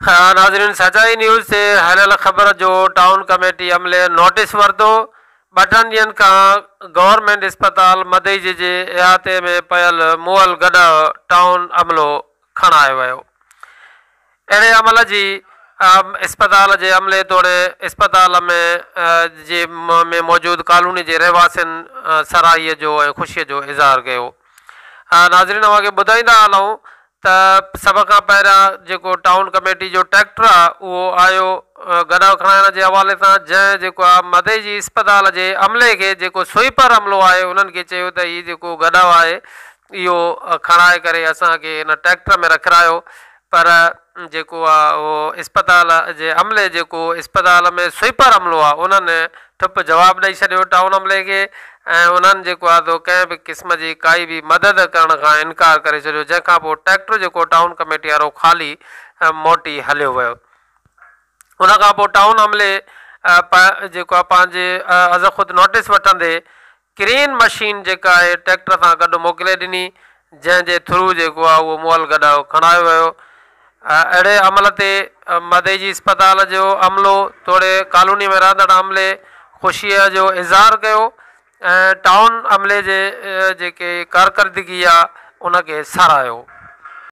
हाँ नाज़रीन, सचाई न्यूज़ से हलियल ख़बर जो टाउन कमेटी अमले नोटिस वरितो। 2 ॾींहंनि खां गवर्नमेंट अस्पताल मदई जे इहाते में पयल मुअल गॾु टाउन अमलो खणायो वियो। अहिड़े अमल जी अस्पताल जे अमले तोड़े अस्पताल में मौजूदु कॉलोनी जे रहवासियुनि सराहीअ जो ऐं ख़ुशीअ जो इज़हार कयो। नाज़रीन, अव्हांखे ॿुधाईंदा हलूं त सभ खां पहिरियां जेको टाउन कमेटी जो ट्रैक्टर आहे उहो आयो गॾु खणाइण जे हवाले सां, जंहिं जेको आहे मदई जी अस्पताल जे अमले खे जेको स्वीपर अमलो आहे उन्हनि खे चयो त हीउ जेको गॾु आहे इहो खणाए करे असांखे हिन ट्रैक्टर में रखायो। पर जेको आहे उहो अस्पताल जे अमले जेको अस्पताल में स्वीपर अमलो आहे उन्हनि ठुप जवाबु ॾेई छॾियो टाउन अमले खे, ऐं उन्हनि जेको आहे तो कंहिं बि क़िस्म जी काई बि मदद करण खां इनकार करे छॾियो, जंहिंखां पोइ ट्रैक्टर जेको टाउन कमेटी वारो ख़ाली मोटी हलियो वियो। उनखां पोइ टाउन अमले जेको आहे पंहिंजे अज़ ख़ुदि नोटिस वठंदे क्रेन मशीन जेका आहे ट्रैक्टर सां गॾु मोकिले ॾिनी, जंहिंजे थ्रू जेको आहे उहो मुअल गॾु खणायो वियो। अहिड़े अमल ते मदई जी अस्पताल जो अमलो तोड़े कॉलोनी में रहंदड़ अमले ख़ुशीअ जो इज़हार कयो ऐं टाउन अमले जे जेके कारकर्दगी आहे उनखे साराहियो।